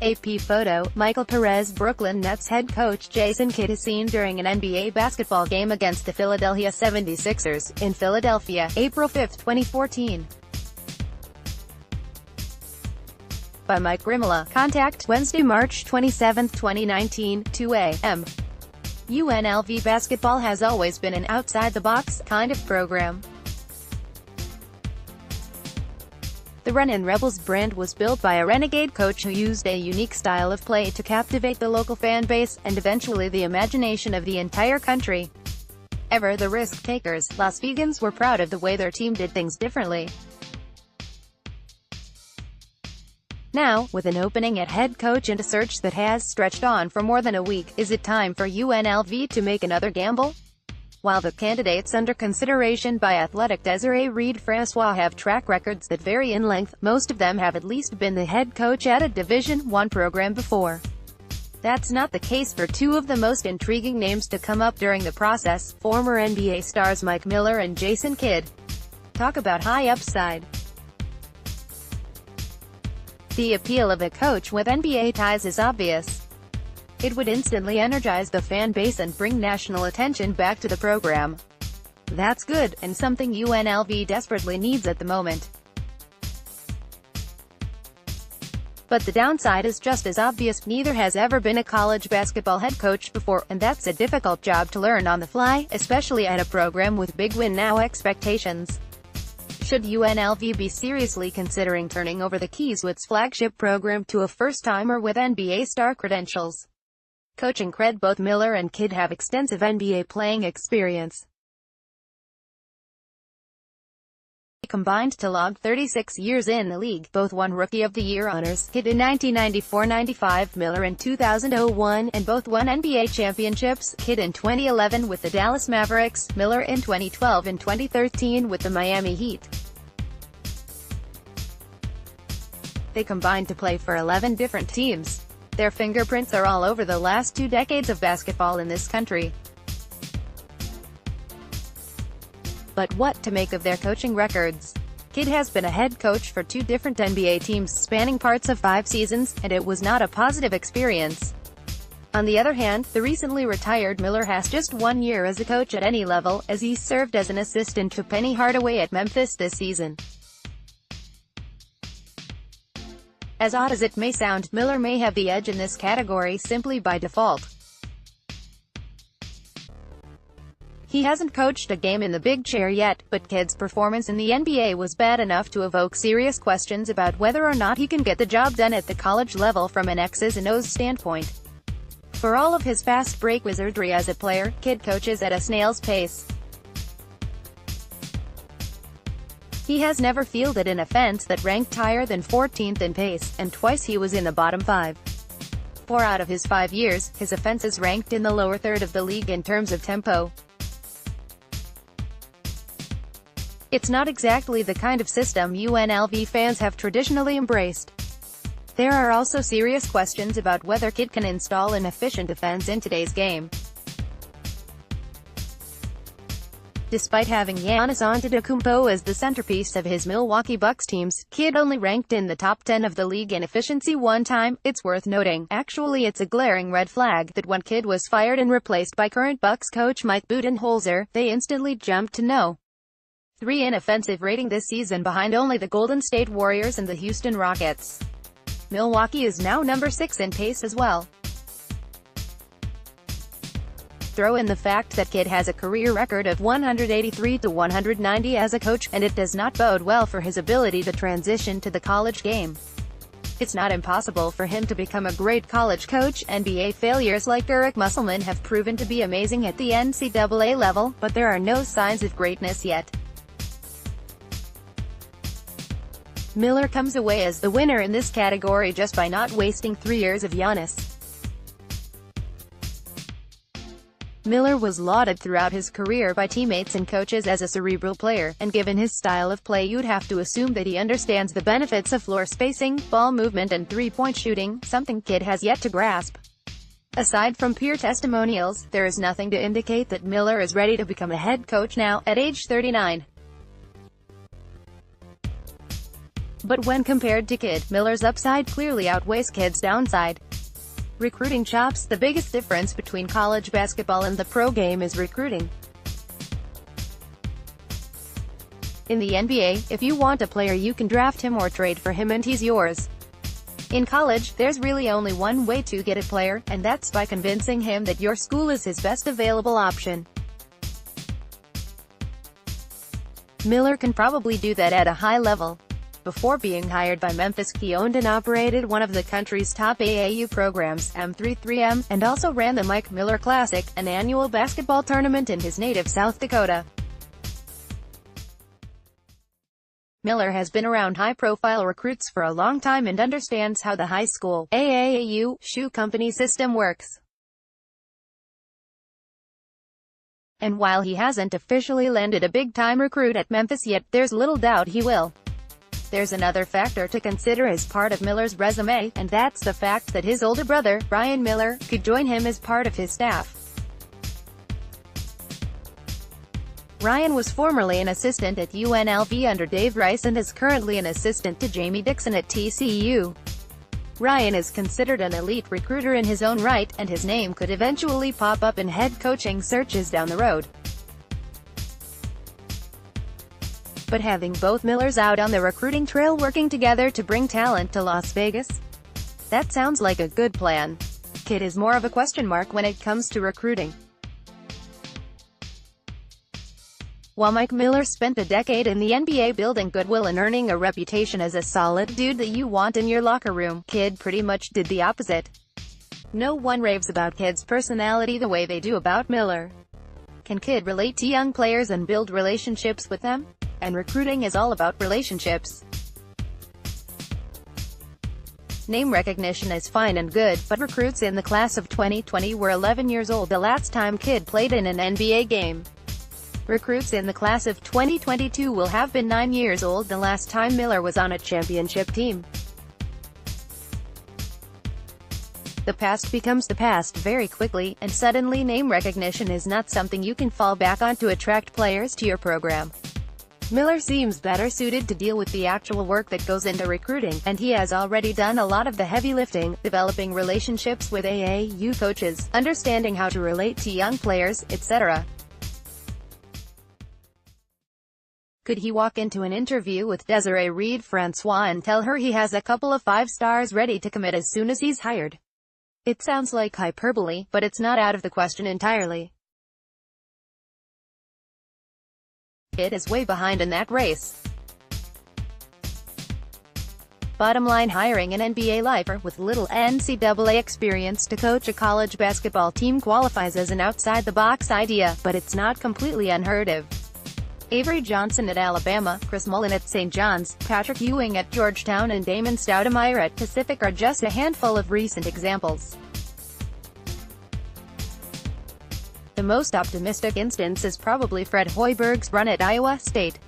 AP photo, Michael Perez Brooklyn Nets head coach Jason Kidd is seen during an NBA basketball game against the Philadelphia 76ers, in Philadelphia, April 5, 2014. By Mike Grimala. Contact, Wednesday, March 27, 2019, 2 a.m. UNLV basketball has always been an outside-the-box kind of program. The Runnin Rebels brand was built by a renegade coach who used a unique style of play to captivate the local fan base, and eventually the imagination of the entire country. Ever the risk-takers, Las Vegans were proud of the way their team did things differently. Now, with an opening at head coach and a search that has stretched on for more than a week, is it time for UNLV to make another gamble? While the candidates under consideration by Athletic Desiree Reed-Francois have track records that vary in length, most of them have at least been the head coach at a Division I program before. That's not the case for two of the most intriguing names to come up during the process, former NBA stars Mike Miller and Jason Kidd. Talk about high upside. The appeal of a coach with NBA ties is obvious. It would instantly energize the fan base and bring national attention back to the program. That's good, and something UNLV desperately needs at the moment. But the downside is just as obvious. Neither has ever been a college basketball head coach before, and that's a difficult job to learn on the fly, especially at a program with big win-now expectations. Should UNLV be seriously considering turning over the keys to its flagship program to a first-timer with NBA star credentials? Coaching cred. Both Miller and Kidd have extensive NBA playing experience. They combined to log 36 years in the league. Both won Rookie of the Year honors, Kidd in 1994-95, Miller in 2001, and both won NBA championships, Kidd in 2011 with the Dallas Mavericks, Miller in 2012 and 2013 with the Miami Heat. They combined to play for 11 different teams. Their fingerprints are all over the last 2 decades of basketball in this country. But what to make of their coaching records? Kidd has been a head coach for 2 different NBA teams spanning parts of 5 seasons, and it was not a positive experience. On the other hand, the recently retired Miller has just 1 year as a coach at any level, as he served as an assistant to Penny Hardaway at Memphis this season. As odd as it may sound, Miller may have the edge in this category simply by default. He hasn't coached a game in the big chair yet, but Kidd's performance in the NBA was bad enough to evoke serious questions about whether or not he can get the job done at the college level from an X's and O's standpoint. For all of his fast break wizardry as a player, Kidd coaches at a snail's pace. He has never fielded an offense that ranked higher than 14th in pace, and twice he was in the bottom 5. 4 out of his 5 years, his offenses ranked in the lower third of the league in terms of tempo. It's not exactly the kind of system UNLV fans have traditionally embraced. There are also serious questions about whether Kidd can install an efficient offense in today's game. Despite having Giannis Antetokounmpo as the centerpiece of his Milwaukee Bucks teams, Kidd only ranked in the top 10 of the league in efficiency one time. It's worth noting, actually it's a glaring red flag, that when Kidd was fired and replaced by current Bucks coach Mike Budenholzer, they instantly jumped to No. 3 in offensive rating this season, behind only the Golden State Warriors and the Houston Rockets. Milwaukee is now number 6 in pace as well. Throw in the fact that Kidd has a career record of 183-190 as a coach, and it does not bode well for his ability to transition to the college game. It's not impossible for him to become a great college coach. NBA failures like Eric Musselman have proven to be amazing at the NCAA level, but there are no signs of greatness yet. Miller comes away as the winner in this category just by not wasting 3 years of Giannis. Miller was lauded throughout his career by teammates and coaches as a cerebral player, and given his style of play you'd have to assume that he understands the benefits of floor spacing, ball movement and three-point shooting, something Kidd has yet to grasp. Aside from peer testimonials, there is nothing to indicate that Miller is ready to become a head coach now, at age 39. But when compared to Kidd, Miller's upside clearly outweighs Kidd's downside. Recruiting chops. The biggest difference between college basketball and the pro game is recruiting. In the NBA, if you want a player you can draft him or trade for him and he's yours. In college, there's really only one way to get a player, and that's by convincing him that your school is his best available option. Miller can probably do that at a high level. Before being hired by Memphis, he owned and operated one of the country's top AAU programs, M33M, and also ran the Mike Miller Classic, an annual basketball tournament in his native South Dakota. Miller has been around high-profile recruits for a long time and understands how the high school AAU shoe company system works. And while he hasn't officially landed a big-time recruit at Memphis yet, there's little doubt he will. There's another factor to consider as part of Miller's resume, and that's the fact that his older brother, Brian Miller, could join him as part of his staff. Ryan was formerly an assistant at UNLV under Dave Rice and is currently an assistant to Jamie Dixon at TCU. Ryan is considered an elite recruiter in his own right, and his name could eventually pop up in head coaching searches down the road. But having both Millers out on the recruiting trail working together to bring talent to Las Vegas? That sounds like a good plan. Kidd is more of a question mark when it comes to recruiting. While Mike Miller spent a decade in the NBA building goodwill and earning a reputation as a solid dude that you want in your locker room, Kidd pretty much did the opposite. No one raves about Kidd's personality the way they do about Miller. Can Kidd relate to young players and build relationships with them? And recruiting is all about relationships. Name recognition is fine and good, but recruits in the class of 2020 were 11 years old the last time Kidd played in an NBA game. Recruits in the class of 2022 will have been 9 years old the last time Miller was on a championship team. The past becomes the past very quickly, and suddenly name recognition is not something you can fall back on to attract players to your program. Miller seems better suited to deal with the actual work that goes into recruiting, and he has already done a lot of the heavy lifting, developing relationships with AAU coaches, understanding how to relate to young players, etc. Could he walk into an interview with Desiree Reed-Francois and tell her he has a couple of 5 stars ready to commit as soon as he's hired? It sounds like hyperbole, but it's not out of the question entirely. Kidd is way behind in that race. Bottom line, hiring an NBA lifer with little NCAA experience to coach a college basketball team qualifies as an outside-the-box idea, but it's not completely unheard of. Avery Johnson at Alabama, Chris Mullin at St. John's, Patrick Ewing at Georgetown and Damon Stoudemire at Pacific are just a handful of recent examples. The most optimistic instance is probably Fred Hoiberg's run at Iowa State.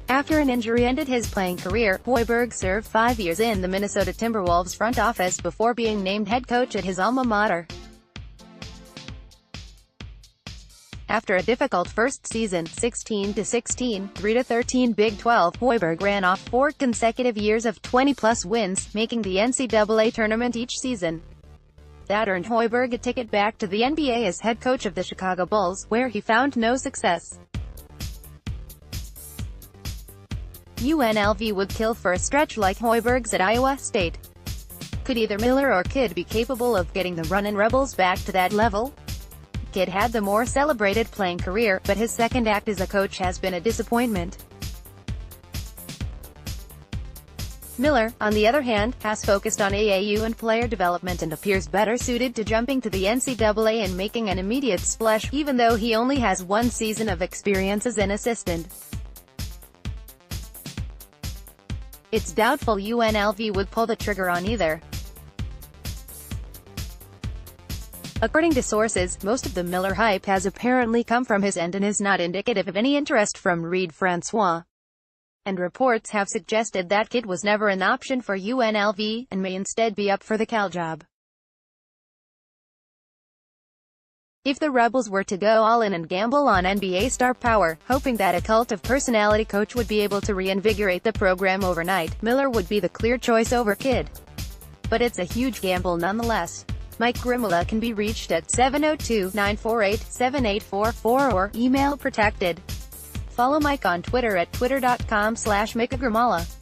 After an injury ended his playing career, Hoiberg served 5 years in the Minnesota Timberwolves front office before being named head coach at his alma mater. After a difficult first season, 16-16, 3-13 Big 12, Hoiberg ran off 4 consecutive years of 20-plus wins, making the NCAA tournament each season. That earned Hoiberg a ticket back to the NBA as head coach of the Chicago Bulls, where he found no success. UNLV would kill for a stretch like Hoiberg's at Iowa State. Could either Miller or Kidd be capable of getting the Runnin Rebels back to that level? Kidd had the more celebrated playing career, but his second act as a coach has been a disappointment. Miller, on the other hand, has focused on AAU and player development and appears better suited to jumping to the NCAA and making an immediate splash, even though he only has 1 season of experience as an assistant. It's doubtful UNLV would pull the trigger on either. According to sources, most of the Miller hype has apparently come from his end and is not indicative of any interest from Reed-Francois. And reports have suggested that Kidd was never an option for UNLV, and may instead be up for the Cal job. If the Rebels were to go all in and gamble on NBA star power, hoping that a cult of personality coach would be able to reinvigorate the program overnight, Miller would be the clear choice over Kidd. But it's a huge gamble nonetheless. Mike Grimala can be reached at 702-948-7844 or email protected. Follow Mike on Twitter at twitter.com/MikeGrimala.